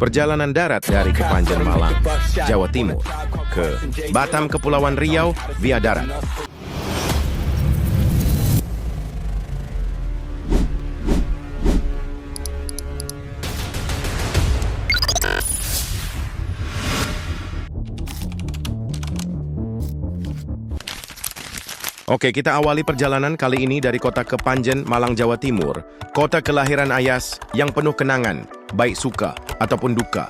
Perjalanan darat dari Kepanjen Malang, Jawa Timur, ke Batam Kepulauan Riau via darat. Oke, kita awali perjalanan kali ini dari kota Kepanjen, Malang, Jawa Timur. Kota kelahiran Ayas yang penuh kenangan, baik suka ataupun duka.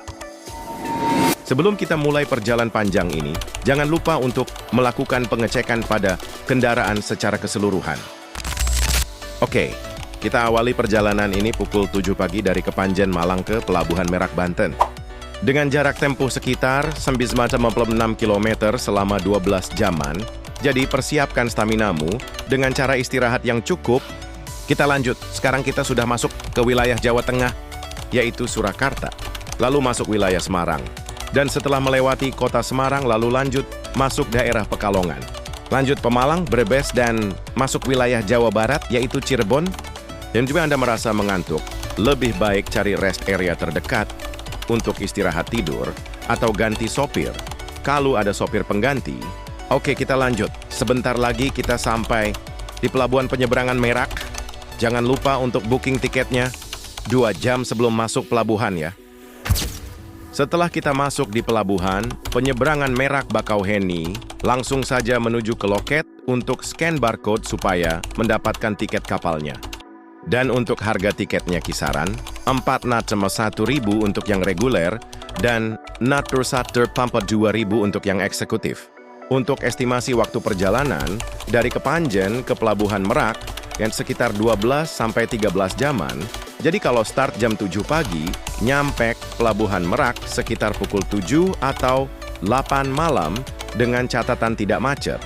Sebelum kita mulai perjalanan panjang ini, jangan lupa untuk melakukan pengecekan pada kendaraan secara keseluruhan. Oke, kita awali perjalanan ini pukul 7 pagi dari Kepanjen, Malang ke Pelabuhan Merak, Banten. Dengan jarak tempuh sekitar 956 km selama 12 jaman, jadi persiapkan staminamu dengan cara istirahat yang cukup. Kita lanjut, sekarang kita sudah masuk ke wilayah Jawa Tengah, yaitu Surakarta, lalu masuk wilayah Semarang. Dan setelah melewati kota Semarang, lalu lanjut masuk daerah Pekalongan. Lanjut Pemalang, Brebes, dan masuk wilayah Jawa Barat, yaitu Cirebon. Dan juga Anda merasa mengantuk, lebih baik cari rest area terdekat untuk istirahat tidur, atau ganti sopir, kalau ada sopir pengganti. Oke, kita lanjut. Sebentar lagi kita sampai di Pelabuhan Penyeberangan Merak. Jangan lupa untuk booking tiketnya 2 jam sebelum masuk pelabuhan ya. Setelah kita masuk di Pelabuhan Penyeberangan Merak Bakauheni, langsung saja menuju ke loket untuk scan barcode supaya mendapatkan tiket kapalnya. Dan untuk harga tiketnya kisaran 4 knot sama 1.000 untuk yang reguler dan knot per 2.000 untuk yang eksekutif. Untuk estimasi waktu perjalanan dari Kepanjen ke Pelabuhan Merak yang sekitar 12-13 jaman, jadi kalau start jam 7 pagi, nyampe Pelabuhan Merak sekitar pukul 7 atau 8 malam dengan catatan tidak macet.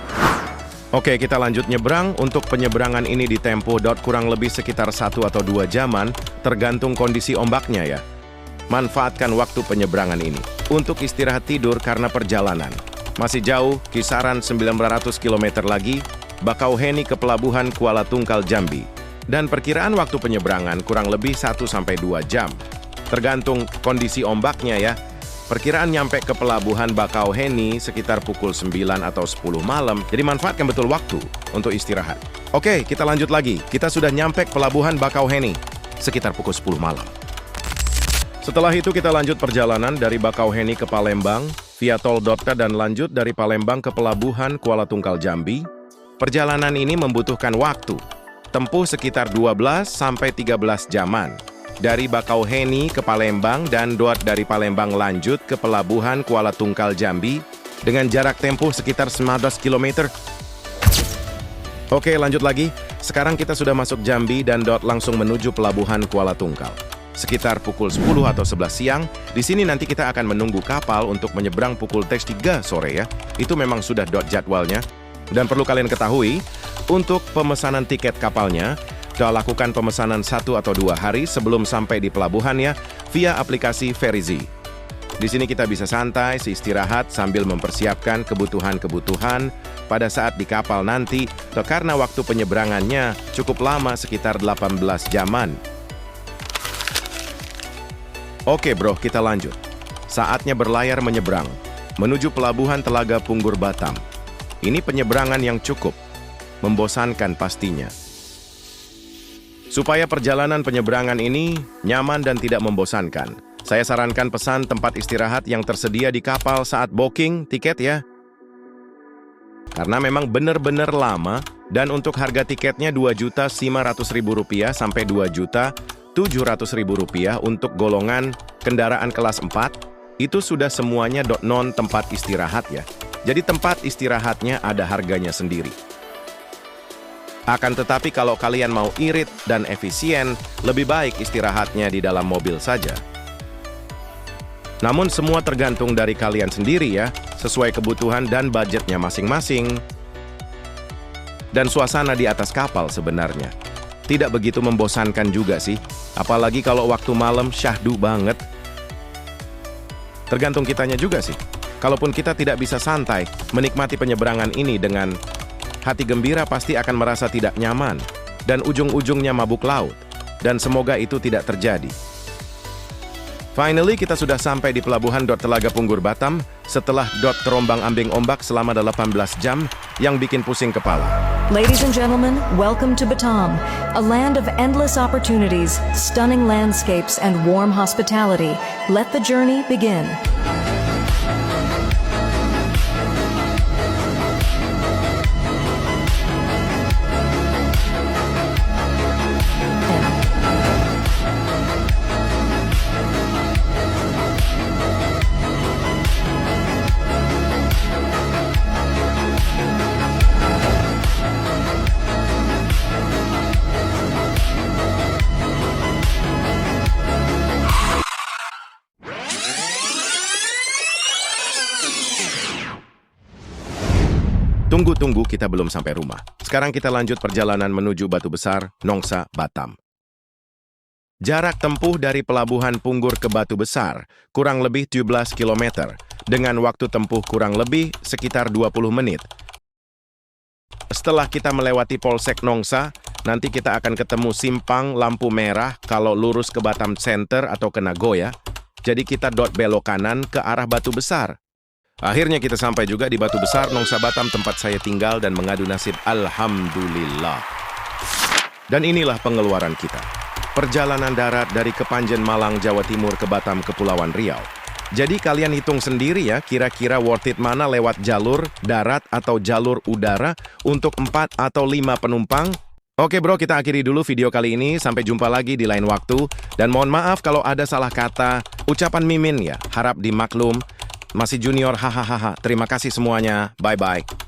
Oke, kita lanjut nyebrang. Untuk penyeberangan ini ditempuh kurang lebih sekitar 1 atau 2 jaman, tergantung kondisi ombaknya ya. Manfaatkan waktu penyeberangan ini untuk istirahat tidur karena perjalanan masih jauh, kisaran 900 km lagi, Bakauheni ke Pelabuhan Kuala Tungkal, Jambi. Dan perkiraan waktu penyeberangan kurang lebih 1-2 jam. Tergantung kondisi ombaknya ya. Perkiraan nyampe ke Pelabuhan Bakauheni sekitar pukul 9 atau 10 malam, jadi manfaatkan betul waktu untuk istirahat. Oke, kita lanjut lagi. Kita sudah nyampe Pelabuhan Bakauheni sekitar pukul 10 malam. Setelah itu kita lanjut perjalanan dari Bakauheni ke Palembang, via tol Dotka dan lanjut dari Palembang ke Pelabuhan Kuala Tungkal, Jambi. Perjalanan ini membutuhkan waktu, tempuh sekitar 12-13 jaman. Dari Bakauheni ke Palembang dan dari Palembang lanjut ke Pelabuhan Kuala Tungkal, Jambi dengan jarak tempuh sekitar 19 km. Oke, lanjut lagi. Sekarang kita sudah masuk Jambi dan langsung menuju Pelabuhan Kuala Tungkal. Sekitar pukul 10 atau 11 siang, di sini nanti kita akan menunggu kapal untuk menyeberang pukul 3 sore ya. Itu memang sudah jadwalnya. Dan perlu kalian ketahui, untuk pemesanan tiket kapalnya, lakukan pemesanan 1 atau 2 hari sebelum sampai di pelabuhan ya, via aplikasi Verizi. Di sini kita bisa santai, istirahat sambil mempersiapkan kebutuhan-kebutuhan pada saat di kapal nanti, karena waktu penyeberangannya cukup lama, sekitar 18 jaman. Oke bro, kita lanjut. Saatnya berlayar menyeberang, menuju Pelabuhan Telaga Punggur, Batam. Ini penyeberangan yang cukup membosankan pastinya. Supaya perjalanan penyeberangan ini nyaman dan tidak membosankan, saya sarankan pesan tempat istirahat yang tersedia di kapal saat booking tiket ya. Karena memang benar-benar lama, dan untuk harga tiketnya Rp2.500.000 sampai Rp2.700.000 untuk golongan kendaraan kelas 4, itu sudah semuanya non tempat istirahat ya. Jadi tempat istirahatnya ada harganya sendiri. Akan tetapi kalau kalian mau irit dan efisien, lebih baik istirahatnya di dalam mobil saja. Namun semua tergantung dari kalian sendiri ya, sesuai kebutuhan dan budgetnya masing-masing. Dan suasana di atas kapal sebenarnya tidak begitu membosankan juga sih, apalagi kalau waktu malam syahdu banget. Tergantung kitanya juga sih. Kalaupun kita tidak bisa santai menikmati penyeberangan ini dengan hati gembira, pasti akan merasa tidak nyaman dan ujung-ujungnya mabuk laut. Dan semoga itu tidak terjadi. Finally, kita sudah sampai di pelabuhan Telaga Punggur Batam setelah terombang-ambing ombak selama 18 jam yang bikin pusing kepala. Ladies and gentlemen, welcome to Batam, a land of endless opportunities, stunning landscapes, and warm hospitality. Let the journey begin. Tunggu-tunggu, kita belum sampai rumah. Sekarang kita lanjut perjalanan menuju Batu Besar, Nongsa, Batam. Jarak tempuh dari Pelabuhan Punggur ke Batu Besar kurang lebih 17 km, dengan waktu tempuh kurang lebih sekitar 20 menit. Setelah kita melewati Polsek Nongsa, nanti kita akan ketemu simpang lampu merah kalau lurus ke Batam Center atau ke Nagoya. Jadi kita belok kanan ke arah Batu Besar. Akhirnya kita sampai juga di Batu Besar, Nongsa, Batam, tempat saya tinggal dan mengadu nasib. Alhamdulillah. Dan inilah pengeluaran kita. Perjalanan darat dari Kepanjen, Malang, Jawa Timur ke Batam, Kepulauan Riau. Jadi kalian hitung sendiri ya, kira-kira worth it mana lewat jalur darat atau jalur udara untuk 4 atau 5 penumpang? Oke bro, kita akhiri dulu video kali ini. Sampai jumpa lagi di lain waktu. Dan mohon maaf kalau ada salah kata, ucapan mimin ya, harap dimaklum. Masih junior, hahaha. Terima kasih semuanya. Bye-bye.